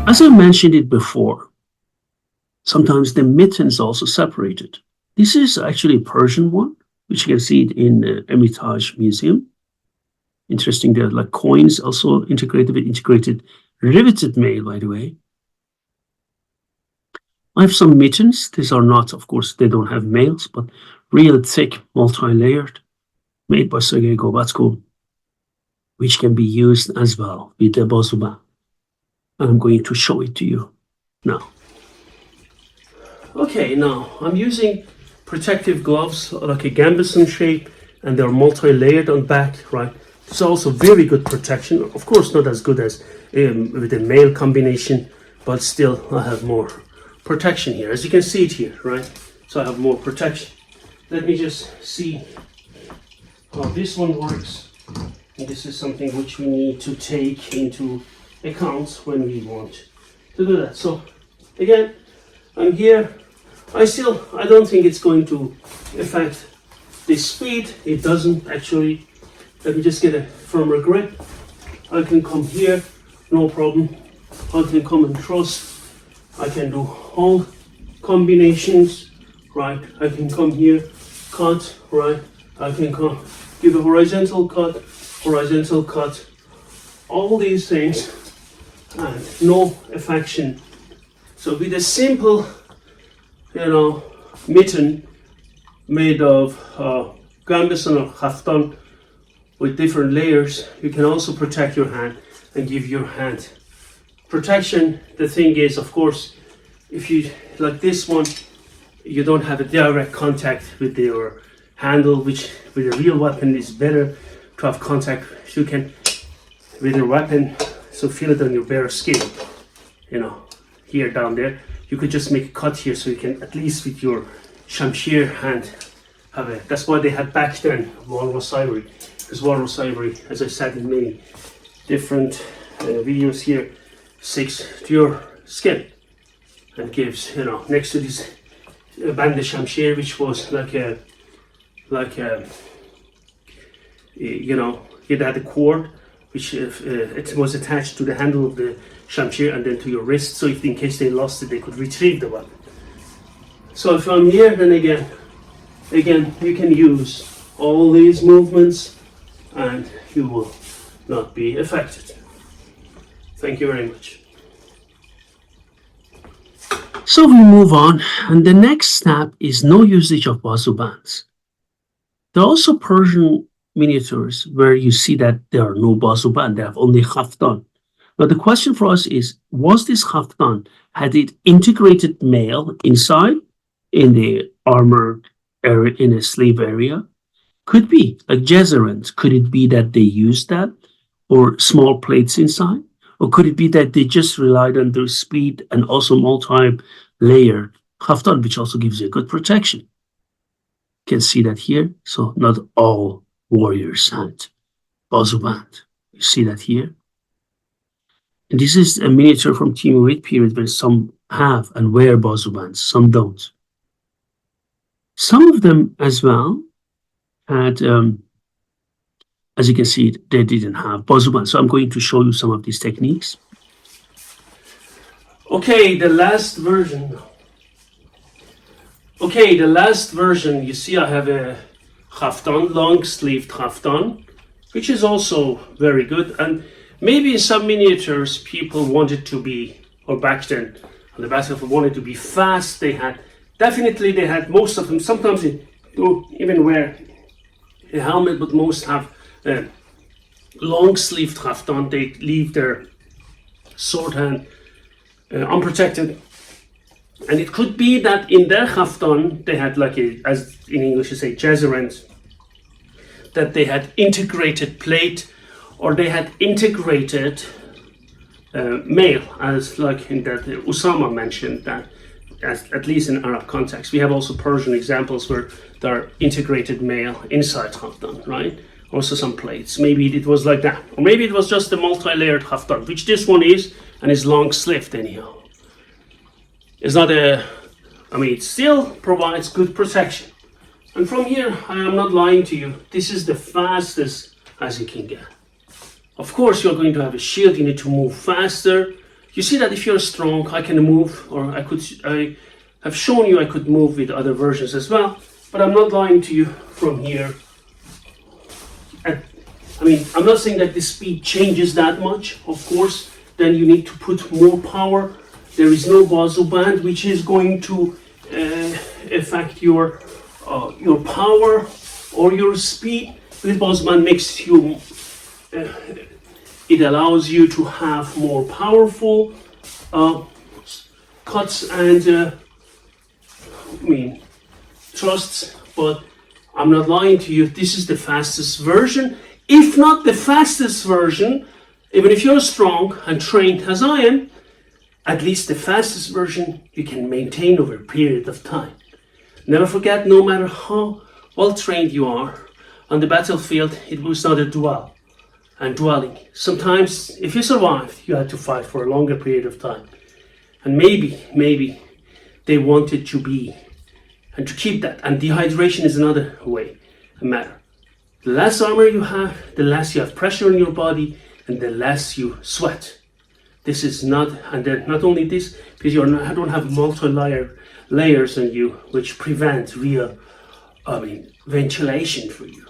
As I mentioned it before, sometimes the mittens also separated. This is actually a Persian one, which you can see it in the Hermitage Museum. Interesting, there are like coins also integrated with integrated riveted mail, by the way. I have some mittens. These are not, of course, they don't have mails, but real thick, multi-layered, made by Sergei Gobatsko, which can be used as well with the bazuband. I'm going to show it to you now. Okay, now I'm using protective gloves like a gambeson shape, and they're multi-layered on back, right? It's also very good protection. Of course, not as good as with the mail combination, but still I have more protection here. As you can see it here, right? So I have more protection. Let me just see how this one works. And this is something which we need to take into account when we want to do that. So again, I'm here. I don't think it's going to affect the speed. It doesn't actually. Let me just get a firmer grip. I can come here, no problem. I can come and thrust. I can do hold combinations, right? I can come here, cut, right? I can come, give a horizontal cut, all these things, and no affection. So with a simple, mitten made of gambeson or khaftan with different layers, you can also protect your hand and give your hand protection. The thing is, of course, if you like this one, you don't have a direct contact with your handle, which with a real weapon is better to have contact. You can with your weapon, so feel it on your bare skin, here down there. You could just make a cut here, so you can at least with your shamshir hand have it. That's why they had back then walrus ivory, because walrus ivory, as I said in many different videos here, sticks to your skin and gives, next to this band de shamshir, which was it had a cord which it was attached to the handle of the shamshir and then to your wrist, so if in case they lost it, they could retrieve the weapon. So if I'm here, then again you can use all these movements and you will not be affected. Thank you very much. So we move on, and the next step is no usage of bazubands. There are also Persian miniatures where you see that there are no bazuband, they have only khaftan. Now the question for us is, was this khaftan, had it integrated mail inside in the armored area, in a sleeve area? Could be, like jezerans. Could it be that they used that, or small plates inside? Or could it be that they just relied on their speed and also multi-layered khaftan, which also gives you a good protection? You can see that here. So not all warriors had bazuband. You see that here. And this is a miniature from Timurid period where some have and wear bazubands, some don't. Some of them as well had, as you can see, they didn't have bazubands. So I'm going to show you some of these techniques. Okay, the last version. Okay, the last version, you see I have a khaftan, long-sleeved khaftan, which is also very good. And maybe in some miniatures, people wanted to be, or back then, on the battlefield, wanted to be fast. They had, definitely they had, most of them, sometimes they do even wear a helmet, but most have long-sleeved khaftan. They leave their sword hand unprotected. And it could be that in their khaftan, they had like a, as in English you say, jezerans, that they had integrated plate, or they had integrated mail, as like in that Usama mentioned that, as at least in Arab context. We have also Persian examples where there are integrated mail inside khaftan, right? Also some plates. Maybe it was like that, or maybe it was just a multi-layered khaftan, which this one is, and is long-sleeved anyhow. It's not a, I mean, it still provides good protection. And from here, I am not lying to you, this is the fastest as you can get. Of course, you're going to have a shield, you need to move faster. You see that if you're strong, I can move, or I have shown you I could move with other versions as well, but I'm not lying to you from here. I mean, I'm not saying that the speed changes that much, of course, then you need to put more power. There is no bazuband which is going to affect your power or your speed. With bazuband makes you, it allows you to have more powerful cuts and I mean thrusts. But I'm not lying to you. This is the fastest version, if not the fastest version. Even if you're strong and trained as I am, at least the fastest version you can maintain over a period of time. Never forget, no matter how well trained you are on the battlefield, it was not a duel and dwelling. Sometimes, if you survived, you had to fight for a longer period of time. And maybe they wanted to be, and to keep that. And dehydration is another way, a matter. The less armor you have, the less you have pressure in your body, and the less you sweat. This is not, and then not only this, because you don't have layers on you, which prevent real, ventilation for you.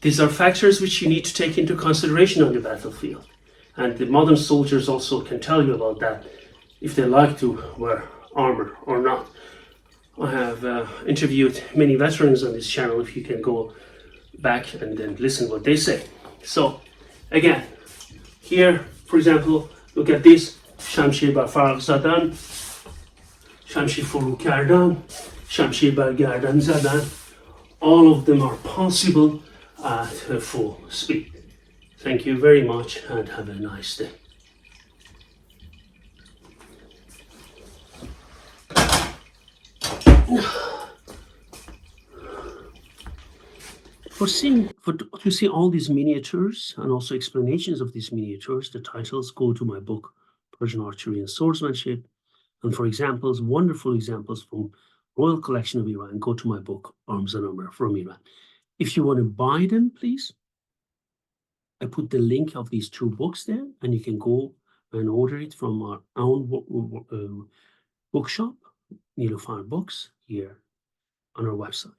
These are factors which you need to take into consideration on the battlefield. And the modern soldiers also can tell you about that, if they like to wear armor or not. I have interviewed many veterans on this channel, if you can go back and then listen what they say. So, again, here, for example, look at this, شمشیر بر فرق زدن، شمشیر فرو کردن، شمشیر بر گردن زدن. All of them are possible at full speed. Thank you very much and have a nice day. To see all these miniatures and also explanations of these miniatures, the titles, go to my book, Persian Archery and Swordsmanship. And for examples, wonderful examples from Royal Collection of Iran, go to my book, Arms and Armor from Iran. If you want to buy them, please, I put the link of these two books there, and you can go and order it from our own bookshop, Nilofar Books, here on our website.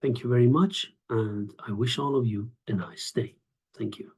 Thank you very much, and I wish all of you a nice day. Thank you.